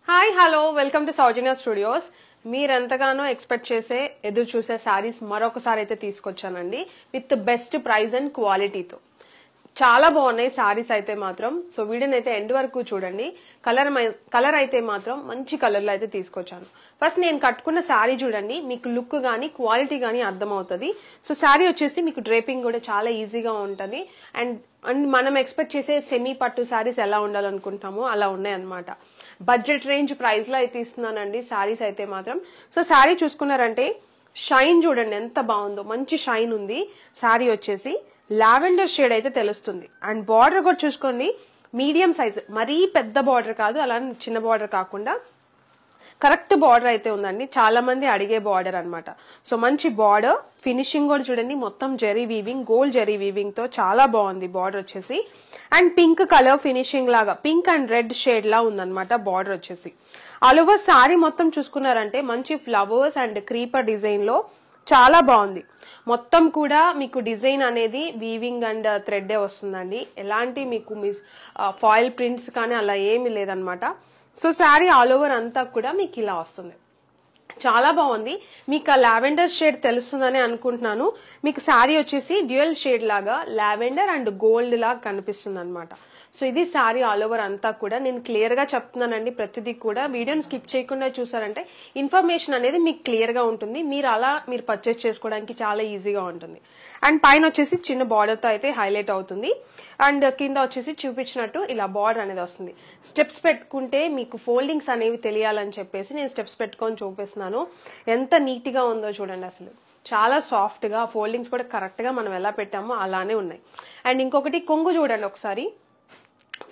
Hi hello welcome to Soujanya studios. మీరెంతగానో expect చేసే ఎదురు చూసే శారీస్ మరొకసారి అయితే తీసుకొచ్చానండి విత్ బెస్ట్ ప్రైస్ అండ్ క్వాలిటీతో. చాలా బాగున్నాయి శారీస్ అయితే మాత్రం. సో వీడియోని అయితే ఎండ్ వరకు చూడండి. కలర్ అయితే మాత్రం మంచి కలర్ లో అయితే తీసుకొచ్చాను. ఫస్ట్ నేను కట్టుకున్న శారీ చూడండి, మీకు లుక్ గానీ క్వాలిటీ గానీ అర్థమవుతుంది. సో శారీ వచ్చేసి మీకు డ్రేపింగ్ కూడా చాలా ఈజీగా ఉంటుంది. అండ్ మనం ఎక్స్పెక్ట్ చేసే సెమీ పట్టు శారీస్ ఎలా ఉండాలనుకుంటామో అలా ఉన్నాయి అనమాట. బడ్జెట్ రేంజ్ ప్రైస్ లో అయితే ఇస్తున్నానండి శారీస్ అయితే మాత్రం. సో శారీ చూసుకున్నారంటే షైన్ చూడండి ఎంత బాగుందో, మంచి షైన్ ఉంది. శారీ వచ్చేసి లావెండర్ షేడ్ అయితే తెలుస్తుంది. అండ్ బార్డర్ కూడా చూసుకోండి, మీడియం సైజ్, మరీ పెద్ద బార్డర్ కాదు, అలా చిన్న బార్డర్ కాకుండా కరెక్ట్ బార్డర్ అయితే ఉందండి. చాలా మంది అడిగే బార్డర్ అనమాట. సో మంచి బార్డర్, ఫినిషింగ్ కూడా చూడండి, మొత్తం zari weaving, gold zari weaving తో చాలా బాగుంది బార్డర్ వచ్చేసి. అండ్ పింక్ కలర్ ఫినిషింగ్ లాగా, పింక్ అండ్ రెడ్ షేడ్ లా ఉందన్నమాట బార్డర్ వచ్చేసి. ఆల్ ఓవర్ సారీ మొత్తం చూసుకున్నారంటే మంచి ఫ్లవర్స్ అండ్ క్రీపర్ డిజైన్ లో చాలా బాగుంది. మొత్తం కూడా మీకు డిజైన్ అనేది వీవింగ్ అండ్ థ్రెడ్ వస్తుందండి. ఎలాంటి మీకు ఫాయిల్ ప్రింట్స్ కానీ అలా ఏమీ లేదనమాట. సో శారీ ఆల్ ఓవర్ అంతా కూడా మీకు ఇలా వస్తుంది. చాలా బాగుంది. మీకు ఆ లావెండర్ షేడ్ తెలుస్తుందని అనుకుంటున్నాను. మీకు శారీ వచ్చేసి డ్యూయల్ షేడ్ లాగా లావెండర్ అండ్ గోల్డ్ లాగా కనిపిస్తుంది అనమాట. సో ఇది శారీ ఆల్ ఓవర్ అంతా కూడా నేను క్లియర్ గా చెప్తున్నానండి. ప్రతిదీ కూడా వీడియోని స్కిప్ చేయకుండా చూసారంటే ఇన్ఫర్మేషన్ అనేది మీకు క్లియర్ గా ఉంటుంది. మీరు పర్చేస్ చేసుకోవడానికి చాలా ఈజీగా ఉంటుంది. అండ్ పైన వచ్చేసి చిన్న బార్డర్ తో అయితే హైలైట్ అవుతుంది. అండ్ కింద వచ్చేసి చూపించినట్టు ఇలా బార్డర్ అనేది వస్తుంది. స్టెప్స్ పెట్టుకుంటే మీకు ఫోల్డింగ్స్ అనేవి తెలియాలని చెప్పేసి నేను స్టెప్స్ పెట్టుకొని చూపిస్తున్నాను. ఎంత నీట్ గా ఉందో చూడండి, అసలు చాలా సాఫ్ట్ గా, ఫోల్డింగ్స్ కూడా కరెక్ట్ గా మనం ఎలా పెట్టామో అలానే ఉన్నాయి. అండ్ ఇంకొకటి కొంగు చూడండి ఒకసారి,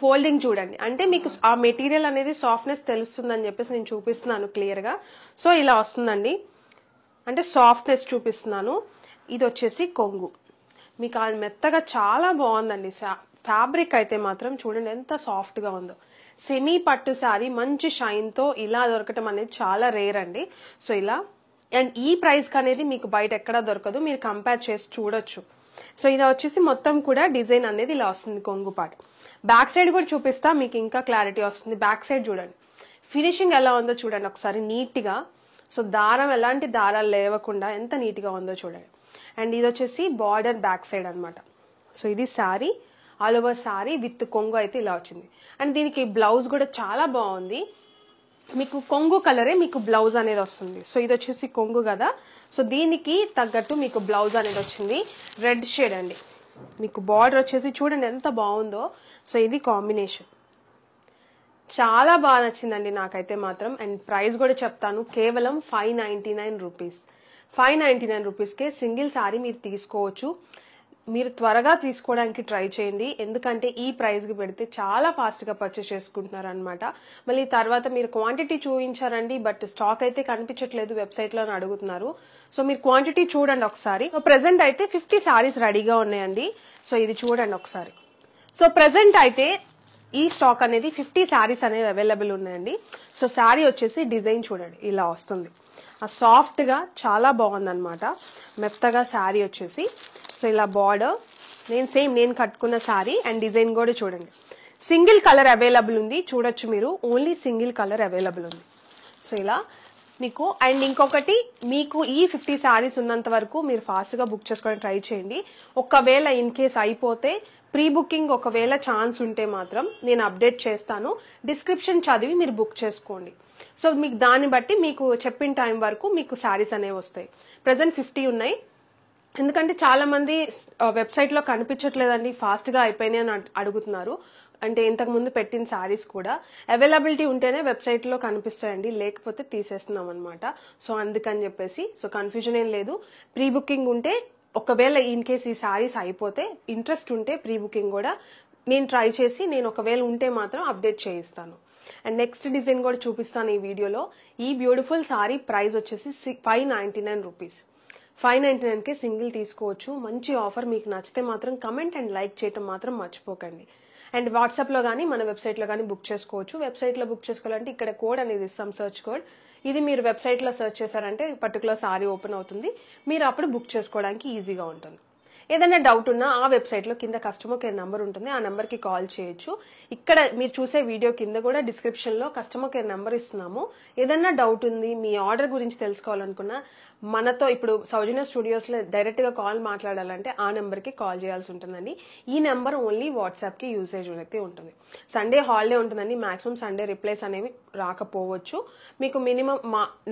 ఫోల్డింగ్ చూడండి, అంటే మీకు ఆ మెటీరియల్ అనేది సాఫ్ట్నెస్ తెలుస్తుందని చెప్పేసి నేను చూపిస్తున్నాను క్లియర్ గా. సో ఇలా వస్తుందండి, అంటే సాఫ్ట్నెస్ చూపిస్తున్నాను. ఇది వచ్చేసి కొంగు, మీకు అది మెత్తగా చాలా బాగుందండి. ఫ్యాబ్రిక్ అయితే మాత్రం చూడండి ఎంత సాఫ్ట్ గా ఉందో. సెమీ పట్టు శారీ మంచి షైన్ తో ఇలా దొరకటం అనేది చాలా రేర్ అండి. సో ఇలా, అండ్ ఈ ప్రైస్ కి అనేది మీకు బయట ఎక్కడా దొరకదు, మీరు కంపేర్ చేసి చూడొచ్చు. సో ఇది వచ్చేసి మొత్తం కూడా డిజైన్ అనేది ఇలా వస్తుంది కొంగు పార్ట్. బ్యాక్ సైడ్ కూడా చూపిస్తా, మీకు ఇంకా క్లారిటీ వస్తుంది. బ్యాక్ సైడ్ చూడండి, ఫినిషింగ్ ఎలా ఉందో చూడండి ఒకసారి నీట్ గా. సో దారం, ఎలాంటి దారాలు లేవకుండా ఎంత నీట్ గా ఉందో చూడండి. అండ్ ఇది వచ్చేసి బార్డర్ బ్యాక్ సైడ్ అనమాట. సో ఇది sari all over sari with కొంగు అయితే ఇలా వచ్చింది. అండ్ దీనికి బ్లౌజ్ కూడా చాలా బాగుంది. మీకు కొంగు కలరే మీకు బ్లౌజ్ అనేది వస్తుంది. సో ఇది వచ్చేసి కొంగు కదా, సో దీనికి తగ్గట్టు మీకు బ్లౌజ్ అనేది వచ్చింది. రెడ్ షేడ్ అండి, మీకు బార్డర్ వచ్చేసి చూడండి ఎంత బాగుందో. సో ఇది కాంబినేషన్ చాలా బాగా నచ్చిందండి నాకైతే మాత్రం. అండ్ ప్రైస్ కూడా చెప్తాను, కేవలం 599 రూపీస్. 599 రూపీస్కే సింగిల్ శారీ మీరు తీసుకోవచ్చు. మీరు త్వరగా తీసుకోవడానికి ట్రై చేయండి, ఎందుకంటే ఈ ప్రైస్ కి పెడితే చాలా ఫాస్ట్ గా పర్చేస్ చేసుకుంటున్నారు అనమాట. మళ్ళీ తర్వాత మీరు క్వాంటిటీ చూపించారండి, బట్ స్టాక్ అయితే కనిపించట్లేదు వెబ్సైట్ లో అడుగుతున్నారు. సో మీరు క్వాంటిటీ చూడండి ఒకసారి. సో ప్రెసెంట్ అయితే 50 శారీస్ రెడీగా ఉన్నాయండి. సో ఇది చూడండి ఒకసారి. సో ప్రెసెంట్ అయితే ఈ స్టాక్ అనేది 50 శారీస్ అనేవి అవైలబుల్ ఉన్నాయండి. సో శారీ వచ్చేసి డిజైన్ చూడండి ఇలా వస్తుంది, ఆ సాఫ్ట్ గా చాలా బాగుందన్నమాట, మెత్తగా శారీ వచ్చేసి. సో ఇలా బార్డర్, నేను కట్టుకున్న శారీ. అండ్ డిజైన్ కూడా చూడండి, సింగిల్ కలర్ అవైలబుల్ ఉంది, చూడొచ్చు మీరు, ఓన్లీ సింగిల్ కలర్ అవైలబుల్ ఉంది. సో ఇలా మీకు. అండ్ ఇంకొకటి, మీకు ఈ 50 శారీస్ ఉన్నంత వరకు మీరు ఫాస్ట్ గా బుక్ చేసుకోవడానికి ట్రై చేయండి. ఒకవేళ ఇన్ కేస్ అయిపోతే ప్రీ బుకింగ్ ఒకవేళ ఛాన్స్ ఉంటే మాత్రం నేను అప్డేట్ చేస్తాను, డిస్క్రిప్షన్ చదివి మీరు బుక్ చేసుకోండి. సో మీకు దాన్ని బట్టి మీకు చెప్పిన టైం వరకు మీకు శారీస్ అనేవి వస్తాయి. ప్రెసెంట్ 50 ఉన్నాయి, ఎందుకంటే చాలా మంది వెబ్సైట్ లో కనిపించట్లేదండి, ఫాస్ట్ గా అయిపోయినాయి అని అడుగుతున్నారు. అంటే ఇంతకు ముందు పెట్టిన శారీస్ కూడా అవైలబిలిటీ ఉంటేనే వెబ్సైట్ లో కనిపిస్తాయండి, లేకపోతే తీసేస్తున్నాం అనమాట. సో అందుకని చెప్పేసి, సో కన్ఫ్యూజన్ ఏం లేదు. ప్రీ బుకింగ్ ఉంటే, ఒకవేళ ఇన్ కేస్ ఈ శారీస్ అయిపోతే ఇంట్రెస్ట్ ఉంటే ప్రీ బుకింగ్ కూడా నేను ట్రై చేసి, నేను ఒకవేళ ఉంటే మాత్రం అప్డేట్ చేయిస్తాను. అండ్ నెక్స్ట్ డిజైన్ కూడా చూపిస్తాను ఈ వీడియోలో. ఈ బ్యూటిఫుల్ సారీ ప్రైస్ వచ్చేసి 599 రూపీస్. 599కే సింగిల్ తీసుకోవచ్చు. మంచి ఆఫర్. మీకు నచ్చితే మాత్రం కమెంట్ అండ్ లైక్ చేయటం మాత్రం మర్చిపోకండి. అండ్ వాట్సాప్ లో కానీ మన వెబ్సైట్ లో కానీ బుక్ చేసుకోవచ్చు. వెబ్సైట్ లో బుక్ చేసుకోవాలంటే ఇక్కడ కోడ్ అనేది ఇస్తాం, సర్చ్ కోడ్. ఇది మీరు వెబ్సైట్ లో సర్చ్ చేశారంటే పర్టికులర్ సారీ ఓపెన్ అవుతుంది, మీరు అప్పుడు బుక్ చేసుకోవడానికి ఈజీగా ఉంటుంది. ఏదైనా డౌట్ ఉన్నా ఆ వెబ్సైట్లో కింద కస్టమర్ కేర్ నెంబర్ ఉంటుంది, ఆ నెంబర్కి కాల్ చేయొచ్చు. ఇక్కడ మీరు చూసే వీడియో కింద కూడా డిస్క్రిప్షన్లో కస్టమర్ కేర్ నెంబర్ ఇస్తున్నాము. ఏదైనా డౌట్ ఉంది, మీ ఆర్డర్ గురించి తెలుసుకోవాలనుకున్నా మనతో ఇప్పుడు సౌజన్య స్టూడియోస్లో డైరెక్ట్గా కాల్ మాట్లాడాలంటే ఆ నెంబర్కి కాల్ చేయాల్సి ఉంటుందండి. ఈ నెంబర్ ఓన్లీ వాట్సాప్కి యూసేజ్ అయితే ఉంటుంది. సండే హాలిడే ఉంటుందండి, మాక్సిమం సండే రిప్లైస్ అనేవి రాకపోవచ్చు. మీకు మినిమం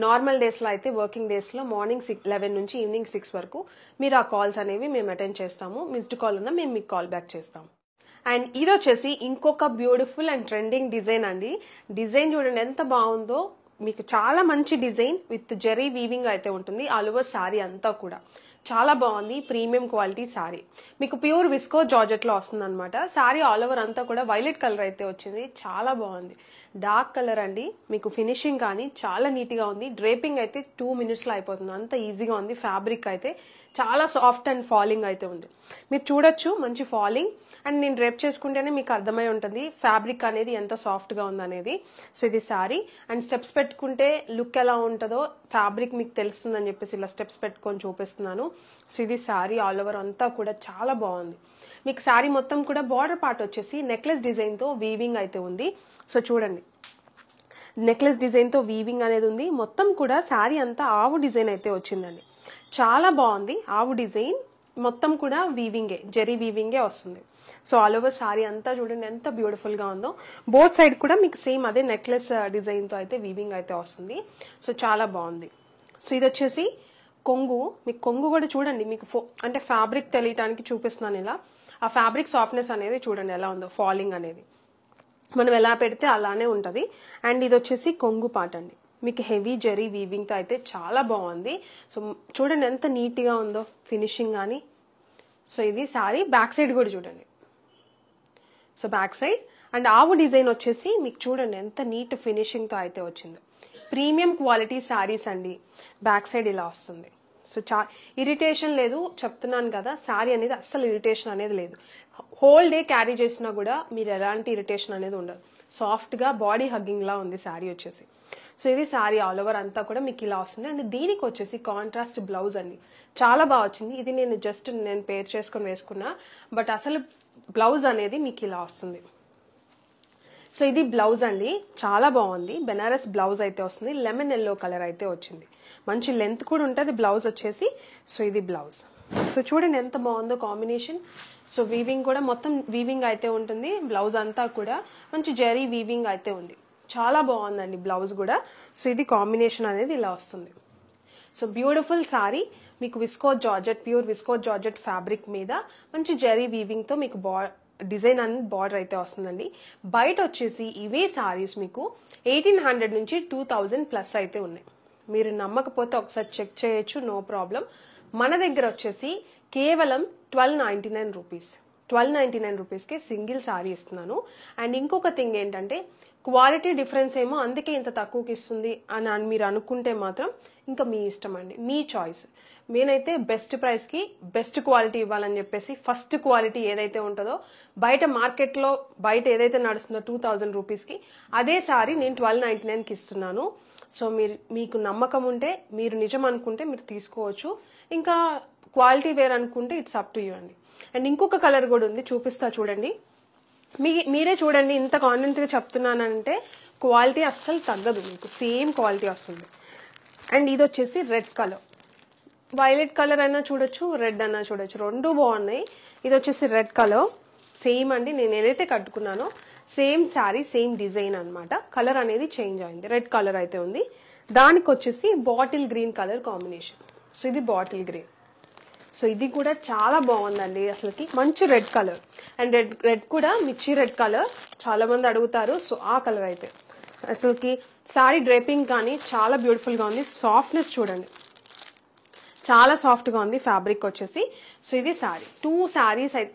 నార్మల్ డేస్లో అయితే వర్కింగ్ డేస్లో మార్నింగ్ 11 నుంచి ఈవినింగ్ 6 వరకు మీరు ఆ కాల్స్ అనేవి మేము అటెండ్ చేస్తాము. మిస్డ్ కాల్ ఉన్నా మేము మీకు కాల్ బ్యాక్ చేస్తాము. అండ్ ఇది వచ్చేసి ఇంకొక బ్యూటిఫుల్ అండ్ ట్రెండింగ్ డిజైన్ అండి. డిజైన్ చూడండి ఎంత బాగుందో. మీకు చాలా మంచి డిజైన్ విత్ జెరీ వీవింగ్ అయితే ఉంటుంది. ఆల్ ఓవర్ శారీ అంతా కూడా చాలా బాగుంది. ప్రీమియం క్వాలిటీ శారీ, మీకు ప్యూర్ విస్కో జార్జెట్ లో వస్తుంది అనమాట. శారీ ఆల్ ఓవర్ అంతా కూడా వైలెట్ కలర్ అయితే వచ్చింది, చాలా బాగుంది. డార్క్ కలర్ అండి. మీకు ఫినిషింగ్ కానీ చాలా నీట్గా ఉంది. డ్రేపింగ్ అయితే 2 minutesలో అయిపోతుంది, అంత ఈజీగా ఉంది. ఫ్యాబ్రిక్ అయితే చాలా సాఫ్ట్ అండ్ ఫాలింగ్ అయితే ఉంది. మీరు చూడొచ్చు మంచి ఫాలింగ్. అండ్ నేను డ్రేప్ చేసుకుంటేనే మీకు అర్థమై ఉంటుంది ఫ్యాబ్రిక్ అనేది ఎంత సాఫ్ట్గా ఉందనేది. సో ఇది శారీ. అండ్ స్టెప్స్ పెట్టుకుంటే లుక్ ఎలా ఉంటుందో ఫ్యాబ్రిక్ మీకు తెలుస్తుందని చెప్పేసి ఇలా స్టెప్స్ పెట్టుకొని చూపిస్తున్నాను. సో ఇది శారీ ఆల్ ఓవర్ అంతా కూడా చాలా బాగుంది. మీకు శారీ మొత్తం కూడా బార్డర్ పార్ట్ వచ్చేసి నెక్లెస్ డిజైన్తో వీవింగ్ అయితే ఉంది. సో చూడండి, నెక్లెస్ డిజైన్తో వీవింగ్ అనేది ఉంది. మొత్తం కూడా శారీ అంతా ఆవు డిజైన్ అయితే వచ్చిందండి, చాలా బాగుంది. ఆవు డిజైన్ మొత్తం కూడా వీవింగే, జెరీ వీవింగే వస్తుంది. సో ఆల్ ఓవర్ శారీ అంతా చూడండి ఎంత బ్యూటిఫుల్గా ఉందో. బోత్ సైడ్ కూడా మీకు సేమ్ అదే నెక్లెస్ డిజైన్తో అయితే వీవింగ్ అయితే వస్తుంది. సో చాలా బాగుంది. సో ఇది వచ్చేసి కొంగు. మీకు కొంగు కూడా చూడండి, మీకు అంటే ఫ్యాబ్రిక్ తెలియటానికి చూపిస్తున్నాను ఇలా. ఆ ఫ్యాబ్రిక్ సాఫ్ట్నెస్ అనేది చూడండి ఎలా ఉందో, ఫాలింగ్ అనేది మనం ఎలా పెడితే అలానే ఉంటుంది. అండ్ ఇది వచ్చేసి కొంగు పార్ట్ అండి, మీకు హెవీ జెరీ వీవింగ్తో అయితే చాలా బాగుంది. సో చూడండి ఎంత నీట్గా ఉందో ఫినిషింగ్ కానీ. సో ఇది శారీ బ్యాక్ సైడ్ కూడా చూడండి. సో బ్యాక్ సైడ్ అండ్ ఆవు డిజైన్ వచ్చేసి మీకు చూడండి ఎంత నీట్ ఫినిషింగ్తో అయితే వచ్చింది. ప్రీమియం క్వాలిటీ శారీస్ అండి. బ్యాక్ సైడ్ ఇలా వస్తుంది. సో ఇరిటేషన్ లేదు, చెప్తున్నాను కదా, శారీ అనేది అస్సలు ఇరిటేషన్ అనేది లేదు. హోల్ డే క్యారీ చేసినా కూడా మీరు ఎలాంటి ఇరిటేషన్ అనేది ఉండదు. సాఫ్ట్గా బాడీ హగ్గింగ్ లా ఉంది శారీ వచ్చేసి. సో ఇది శారీ ఆల్ ఓవర్ అంతా కూడా మీకు ఇలా వస్తుంది. అండ్ దీనికి వచ్చేసి కాంట్రాస్ట్ బ్లౌజ్ అండి, చాలా బాగా వచ్చింది. ఇది నేను పేర్ చేసుకొని వేసుకున్నా, బట్ అసలు బ్లౌజ్ అనేది మీకు ఇలా వస్తుంది. సో ఇది బ్లౌజ్ అండి, చాలా బాగుంది. బెనారస్ బ్లౌజ్ అయితే వస్తుంది. లెమన్ ఎల్లో కలర్ అయితే వచ్చింది. మంచి లెంత్ కూడా ఉంటుంది బ్లౌజ్ వచ్చేసి. సో ఇది బ్లౌజ్. సో చూడండి ఎంత బాగుందో కాంబినేషన్. సో వీవింగ్ కూడా మొత్తం వీవింగ్ అయితే ఉంటుంది. బ్లౌజ్ అంతా కూడా మంచి జెరీ వీవింగ్ అయితే ఉంది, చాలా బాగుందండి బ్లౌజ్ కూడా. సో ఇది కాంబినేషన్ అనేది ఇలా వస్తుంది. సో బ్యూటిఫుల్ శారీ, మీకు visco georgette, pure visco georgette fabric మీద మంచి జెరీ వీవింగ్తో మీకు డిజైన్ అనేది బార్డర్ అయితే వస్తుందండి. బయట వచ్చేసి ఇవే శారీస్ మీకు 1800 నుంచి 2000 ప్లస్ అయితే ఉన్నాయి. మీరు నమ్మకపోతే ఒకసారి చెక్ చేయొచ్చు, నో ప్రాబ్లం. మన దగ్గర వచ్చేసి కేవలం 1299 రూపీస్, 1299 రూపీస్కి సింగిల్ శారీ ఇస్తున్నాను. అండ్ ఇంకొక థింగ్ ఏంటంటే క్వాలిటీ డిఫరెన్స్ ఏమో అందుకే ఇంత తక్కువకి ఇస్తుంది అని మీరు అనుకుంటే మాత్రం ఇంకా మీ ఇష్టం అండి, మీ చాయిస్. నేనైతే బెస్ట్ ప్రైస్కి బెస్ట్ క్వాలిటీ ఇవ్వాలని చెప్పేసి ఫస్ట్ క్వాలిటీ ఏదైతే ఉంటుందో బయట మార్కెట్లో బయట ఏదైతే నడుస్తుందో 2000 రూపీస్కి అదే సారీ నేను 1299కి ఇస్తున్నాను. సో మీకు నమ్మకం ఉంటే, మీరు నిజం అనుకుంటే మీరు తీసుకోవచ్చు. ఇంకా క్వాలిటీ వేర్ అనుకుంటే ఇట్స్ అప్ టు యూ అండి. అండ్ ఇంకొక కలర్ కూడా ఉంది, చూపిస్తా చూడండి. మీరే చూడండి, ఇంత కాన్ఫిడెంట్గా చెప్తున్నానంటే క్వాలిటీ అస్సలు తగ్గదు, మీకు సేమ్ క్వాలిటీ వస్తుంది. అండ్ ఇది వచ్చేసి రెడ్ కలర్, వైలెట్ కలర్ అయినా చూడొచ్చు, రెడ్ అయినా చూడొచ్చు, రెండు బాగున్నాయి. ఇది వచ్చేసి రెడ్ కలర్, సేమ్ అండి నేను ఏదైతే కట్టుకున్నానో సేమ్ శారీ సేమ్ డిజైన్ అనమాట. కలర్ అనేది చేంజ్ అయింది, రెడ్ కలర్ అయితే ఉంది. దానికి వచ్చేసి bottle green colour combination. So ఇది బాటిల్ గ్రీన్. సో ఇది కూడా చాలా బాగుందండి, అసలుకి మంచి రెడ్ కలర్. అండ్ రెడ్ కూడా మిర్చి రెడ్ కలర్ చాలా మంది అడుగుతారు. సో ఆ కలర్ అయితే అసలుకి శారీ డ్రేపింగ్ కానీ చాలా బ్యూటిఫుల్గా ఉంది. సాఫ్ట్నెస్ చూడండి, చాలా సాఫ్ట్గా ఉంది ఫ్యాబ్రిక్ వచ్చేసి. సో ఇది శారీ,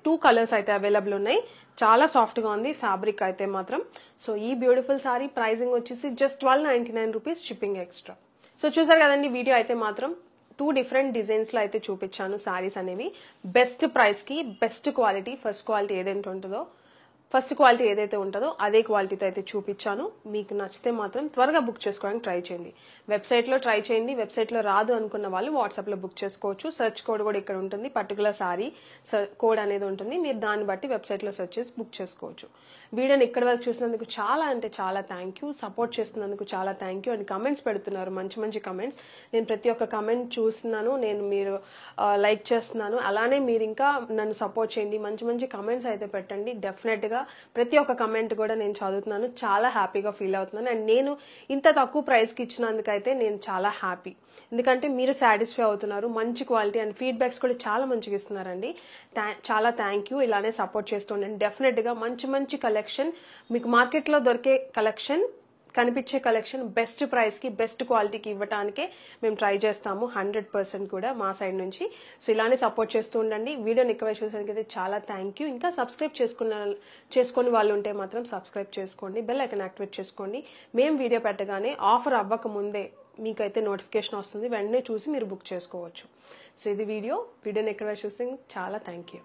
టూ కలర్స్ అయితే అవైలబుల్ ఉన్నాయి. చాలా సాఫ్ట్గా ఉంది ఫ్యాబ్రిక్ అయితే మాత్రం. సో ఈ బ్యూటిఫుల్ శారీ ప్రైజింగ్ వచ్చేసి just 1299 rupees, shipping extra. So చూసారు కదండి, వీడియో అయితే మాత్రం 2 డిఫరెంట్ డిజైన్స్లో అయితే చూపించాను శారీస్ అనేవి. బెస్ట్ ప్రైస్కి బెస్ట్ క్వాలిటీ, ఫస్ట్ క్వాలిటీ ఏదైతే ఉంటుందో ఫస్ట్ క్వాలిటీ ఏదైతే ఉంటుందో అదే క్వాలిటీతో అయితే చూపించాను. మీకు నచ్చితే మాత్రం త్వరగా బుక్ చేసుకోవడానికి ట్రై చేయండి. వెబ్సైట్లో ట్రై చేయండి. వెబ్సైట్లో రాదు అనుకున్న వాళ్ళు వాట్సాప్లో బుక్ చేసుకోవచ్చు. సెర్చ్ కోడ్ కూడా ఇక్కడ ఉంటుంది. పర్టికులర్ సారీ కోడ్ అనేది ఉంటుంది. మీరు దాన్ని బట్టి వెబ్సైట్లో సెర్చ్ చేసి బుక్ చేసుకోవచ్చు. వీడియోని ఇక్కడి వరకు చూసినందుకు చాలా అంటే చాలా థ్యాంక్ యూ. సపోర్ట్ చేస్తున్నందుకు చాలా థ్యాంక్ యూ. అండ్ కమెంట్స్ పెడుతున్నారు, మంచి మంచి కమెంట్స్. నేను ప్రతి ఒక్క కమెంట్ చూస్తున్నాను, మీరు లైక్ చేస్తున్నాను. అలానే మీరు ఇంకా నన్ను సపోర్ట్ చేయండి. మంచి మంచి కమెంట్స్ అయితే పెట్టండి. డెఫినెట్గా ప్రతి ఒక్క కమెంట్ కూడా నేను చదువుతున్నాను. చాలా హ్యాపీగా ఫీల్ అవుతున్నాను. అండ్ నేను ఇంత తక్కువ ప్రైస్కి ఇచ్చినందుకైతే నేను చాలా హ్యాపీ. ఎందుకంటే మీరు సాటిస్ఫై అవుతున్నారు. మంచి క్వాలిటీ అండ్ ఫీడ్బ్యాక్స్ కూడా చాలా మంచిగా ఇస్తున్నారండి. చాలా థ్యాంక్ యూ. ఇలానే సపోర్ట్ చేస్తూ ఉండండి. డెఫినెట్గా మంచి మంచి కలెక్షన్ మీకు మార్కెట్లో దొరికే కలెక్షన్, కనిపించే కలెక్షన్ బెస్ట్ ప్రైస్కి బెస్ట్ క్వాలిటీకి ఇవ్వడానికే మేము ట్రై చేస్తాము 100% కూడా మా సైడ్ నుంచి. సో ఇలానే సపోర్ట్ చేస్తూ ఉండండి. వీడియోని ఎక్కువ చూసేందుకు అయితే చాలా థ్యాంక్ యూ. ఇంకా సబ్స్క్రైబ్ చేసుకుని వాళ్ళు ఉంటే మాత్రం సబ్స్క్రైబ్ చేసుకోండి. బెల్ ఐకాన్ యాక్టివేట్ చేసుకోండి. మేము వీడియో పెట్టగానే ఆఫర్ అవ్వక ముందే మీకైతే నోటిఫికేషన్ వస్తుంది. వెంటనే చూసి మీరు బుక్ చేసుకోవచ్చు. సో ఇది వీడియోని ఎక్కువ చూస్తే చాలా థ్యాంక్ యూ.